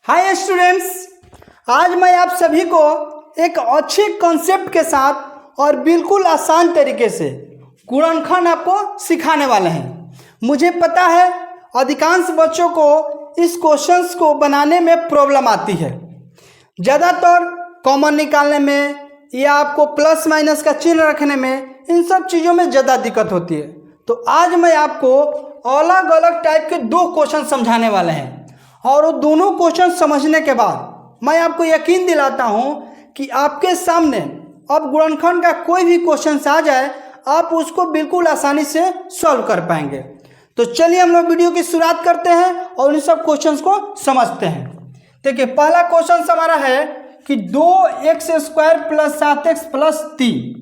Hi students, आज मैं आप सभी को एक अच्छे कॉन्सेप्ट के साथ और बिल्कुल आसान तरीके से गुणनखंड आपको सिखाने वाले हैं। मुझे पता है अधिकांश बच्चों को इस क्वेश्चंस को बनाने में प्रॉब्लम आती है, ज़्यादातर कॉमन निकालने में या आपको प्लस माइनस का चिन्ह रखने में, इन सब चीज़ों में ज़्यादा दिक्कत होती है। तो आज मैं आपको अलग अलग टाइप के दो क्वेश्चन समझाने वाले हैं और वो दोनों क्वेश्चन समझने के बाद मैं आपको यकीन दिलाता हूं कि आपके सामने अब गुणनखंड का कोई भी क्वेश्चन आ जाए आप उसको बिल्कुल आसानी से सॉल्व कर पाएंगे। तो चलिए हम लोग वीडियो की शुरुआत करते हैं और इन सब क्वेश्चंस को समझते हैं। देखिए, पहला क्वेश्चन हमारा है कि 2x² + 7x + 3।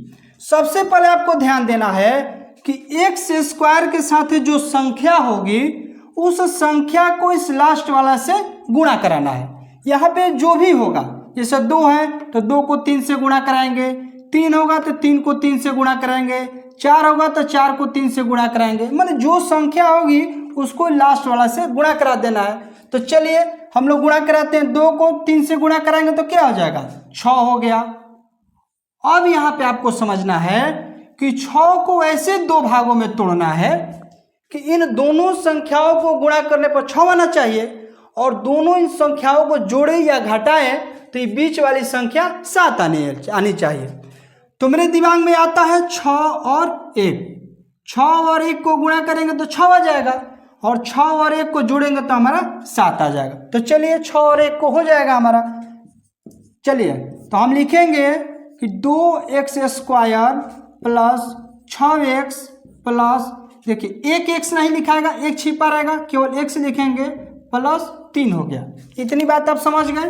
सबसे पहले आपको ध्यान देना है कि x² के साथ जो संख्या होगी उस संख्या को इस लास्ट वाला से गुणा कराना है। यहाँ पे जो भी होगा, जैसे 2 है तो 2 को 3 से गुणा कराएंगे, 3 होगा तो 3 को 3 से गुणा कराएंगे, 4 होगा तो 4 को 3 से गुणा कराएंगे। मतलब जो संख्या होगी उसको लास्ट वाला से गुणा करा देना है। तो चलिए हम लोग गुणा कराते हैं। 2 को 3 से गुणा कराएंगे तो क्या हो जाएगा? 6 हो गया। अब यहाँ पे आपको समझना है कि 6 को ऐसे दो भागों में तोड़ना है कि इन दोनों संख्याओं को गुणा करने पर 6 आना चाहिए और दोनों इन संख्याओं को जोड़े या घटाएं तो ये बीच वाली संख्या 7 आनी चाहिए। तो मेरे दिमाग में आता है 6 और 1। 6 और 1 को गुणा करेंगे तो 6 आ जाएगा और 6 और 1 को जोड़ेंगे तो हमारा 7 आ जाएगा। तो चलिए 6 और 1 को हो जाएगा हमारा। चलिए तो हम लिखेंगे कि 2x² + 6x प्लस, देखिए एक x नहीं लिखाएगा, एक छिपा रहेगा, केवल x लिखेंगे, +3 हो गया। इतनी बात आप समझ गए।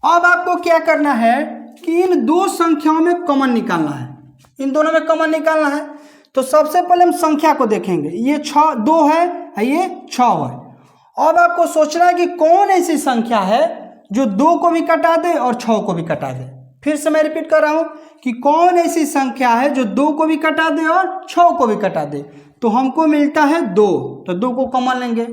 अब आपको क्या करना है कि इन दो संख्याओं में कॉमन निकालना है। इन दोनों में कॉमन निकालना है तो सबसे पहले हम संख्या को देखेंगे। ये 2 है, ये 6 है। अब आपको सोचना है कि कौन ऐसी संख्या है जो 2 को भी कटा दे और 6 को भी कटा दे। फिर से मैं रिपीट कर रहा हूं कि कौन ऐसी संख्या है जो 2 को भी कटा दे और 6 को भी कटा दे। तो हमको मिलता है 2, तो 2 को कॉमन लेंगे।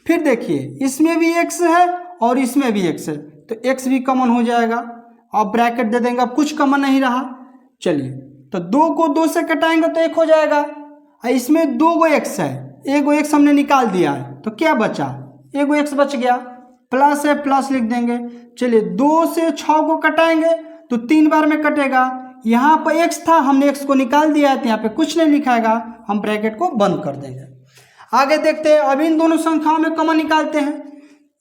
फिर देखिए इसमें भी x है और इसमें भी x है, तो x भी कॉमन हो जाएगा। अब ब्रैकेट दे देंगे, अब कुछ कॉमन नहीं रहा। चलिए तो 2 को 2 से कटाएंगे तो 1 हो जाएगा। इसमें 2 गो x है, 1 गो x हमने निकाल दिया है, तो क्या बचा? 1 गो x बच गया। प्लस है, प्लस लिख देंगे। चलिए 2 से 6 को कटाएंगे तो 3 बार में कटेगा। यहाँ पर x था, हमने x को निकाल दिया है तो यहाँ पे कुछ नहीं लिखाएगा, हम ब्रैकेट को बंद कर देंगे। आगे देखते हैं। अब इन दोनों संख्याओं में कॉमन निकालते हैं।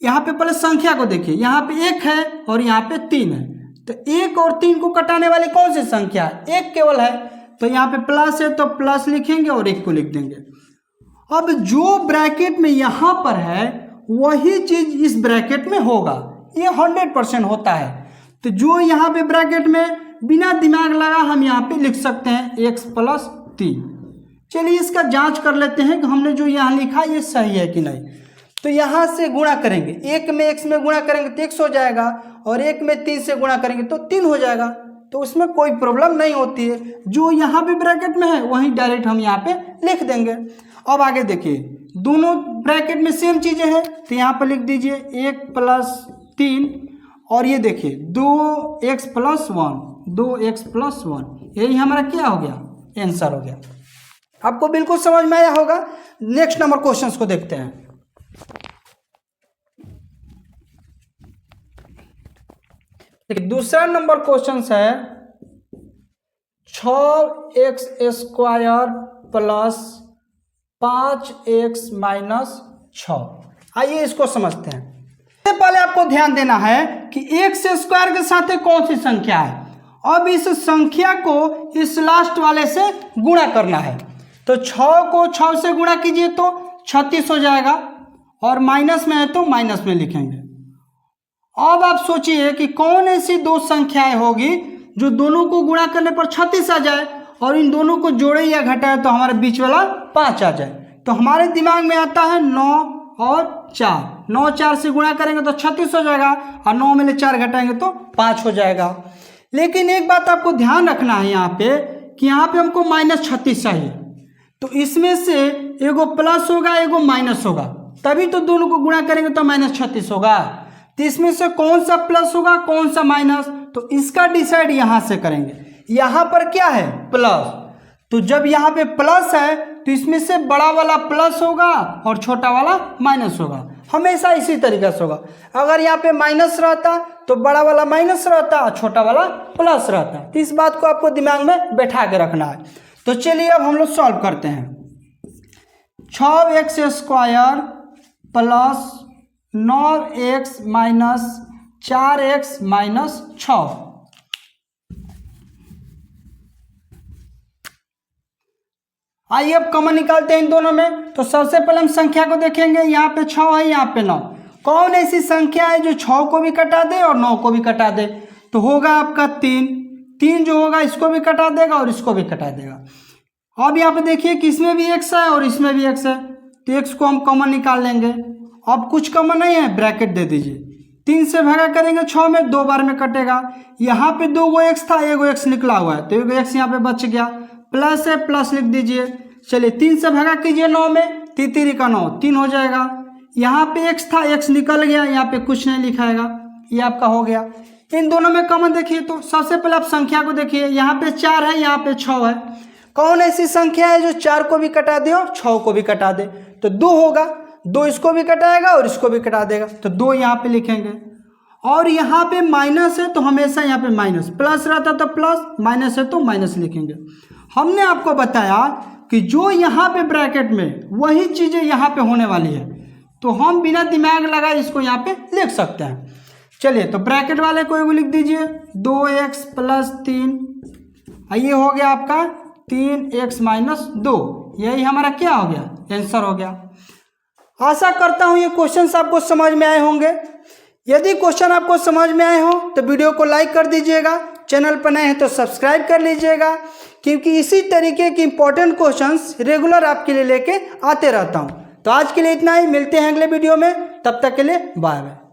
यहाँ पे पहले संख्या को देखिए, यहाँ पे 1 है और यहाँ पे 3 है, तो 1 और 3 को कटाने वाली कौन सी संख्या है? 1 केवल है, तो यहाँ पे प्लस है तो प्लस लिखेंगे और 1 को लिख देंगे। अब जो ब्रैकेट में यहाँ पर है वही चीज इस ब्रैकेट में होगा, ये 100% होता है। तो जो यहाँ पे ब्रैकेट में बिना दिमाग लगा हम यहाँ पे लिख सकते हैं x + 3। चलिए इसका जांच कर लेते हैं कि हमने जो यहाँ लिखा ये सही है कि नहीं। तो यहाँ से गुणा करेंगे, 1 में x में गुणा करेंगे तो x हो जाएगा और 1 में 3 से गुणा करेंगे तो 3 हो जाएगा। तो उसमें कोई प्रॉब्लम नहीं होती है, जो यहाँ पे ब्रैकेट में है वहीं डायरेक्ट हम यहाँ पे लिख देंगे। अब आगे देखिए, दोनों ब्रैकेट में सेम चीज़ें हैं तो यहाँ पर लिख दीजिए 1 + 3 और ये देखिए 2x + 1, 2x + 1, यही हमारा क्या हो गया? आंसर हो गया। आपको बिल्कुल समझ में आया होगा। नेक्स्ट नंबर क्वेश्चंस को देखते हैं। देखिए दूसरा नंबर क्वेश्चन है 6x² + 5x - 6। आइए इसको समझते हैं। सबसे पहले आपको ध्यान देना है कि x² के साथ कौन सी संख्या है। अब इस संख्या को इस लास्ट वाले से गुणा करना है। तो 6 को 6 से गुणा कीजिए तो 36 हो जाएगा और माइनस में है तो माइनस में लिखेंगे। अब आप सोचिए कि कौन ऐसी दो संख्याएं होगी जो दोनों को गुणा करने पर 36 आ जाए और इन दोनों को जोड़े या घटाए तो हमारे बीच वाला 5 आ जाए। तो हमारे दिमाग में आता है 9 और 4। 9 4 से गुणा करेंगे तो 36 हो जाएगा और 9 में 4 घटाएंगे तो 5 हो जाएगा। लेकिन एक बात आपको ध्यान रखना है यहाँ पे कि यहाँ पे हमको -36 चाहिए, तो इसमें से एगो प्लस होगा एगो माइनस होगा। तभी तो दोनों को गुणा करेंगे तो -36 होगा। तो इसमें से कौन सा प्लस होगा कौन सा माइनस, तो इसका डिसाइड यहाँ से करेंगे। यहाँ पर क्या है प्लस, तो जब यहाँ पे प्लस है तो इसमें से बड़ा वाला प्लस होगा और छोटा वाला माइनस होगा, हमेशा इसी तरीके से होगा। अगर यहाँ पे माइनस रहता तो बड़ा वाला माइनस रहता और छोटा वाला प्लस रहता। तो इस बात को आपको दिमाग में बैठा के रखना है। तो चलिए अब हम लोग सॉल्व करते हैं। 6x² plus 9x minus 4x minus 6। आइए अब कॉमन निकालते हैं इन दोनों में। तो सबसे पहले हम संख्या को देखेंगे, यहाँ पे 6 है यहाँ पे 9। कौन ऐसी संख्या है जो 6 को भी कटा दे और 9 को भी कटा दे, तो होगा आपका 3 जो होगा इसको भी कटा देगा और इसको भी कटा देगा। अब यहाँ पे देखिए कि इसमें भी x है और इसमें भी x है, तो x को हम कॉमन निकाल लेंगे। अब कुछ कॉमन नहीं है, ब्रैकेट दे दीजिए। 3 से भागा करेंगे 6 में, 2 बार में कटेगा। यहाँ पे 2 गो x था, 1 गो x निकला हुआ है, तो 1 गो x यहाँ पे बच गया, प्लस है प्लस लिख दीजिए। चलिए 3 से भागा कीजिए 9 में, 3 का 9 3 हो जाएगा। यहाँ पे x था, x निकल गया, यहाँ पे कुछ नहीं लिखाएगा, ये आपका हो गया। इन दोनों में कॉमन देखिए, तो सबसे पहले आप संख्या को देखिए, यहाँ पे 4 है यहाँ पे 6 है। कौन ऐसी संख्या है जो 4 को भी कटा दे और 6 को भी कटा दे, तो 2 होगा। 2 इसको भी कटाएगा और इसको भी कटा देगा, तो 2 यहाँ पे लिखेंगे। और यहाँ पे माइनस है तो हमेशा यहाँ पे माइनस, प्लस रहता तो प्लस, माइनस है तो माइनस लिखेंगे। हमने आपको बताया कि जो यहाँ पे ब्रैकेट में वही चीज़ें यहाँ पे होने वाली है, तो हम बिना दिमाग लगाए इसको यहाँ पे लिख सकते हैं। चलिए तो ब्रैकेट वाले को एगो लिख दीजिए, 2x प्लस 3, ये हो गया आपका 3x माइनस 2। यही हमारा क्या हो गया, आंसर हो गया। आशा करता हूँ ये क्वेश्चंस आपको समझ में आए होंगे। यदि क्वेश्चन आपको समझ में आए हो तो वीडियो को लाइक कर दीजिएगा, चैनल पर नए हैं तो सब्सक्राइब कर लीजिएगा, क्योंकि इसी तरीके की इंपॉर्टेंट क्वेश्चंस रेगुलर आपके लिए लेके आते रहता हूँ। तो आज के लिए इतना ही, मिलते हैं अगले वीडियो में, तब तक के लिए बाय बाय।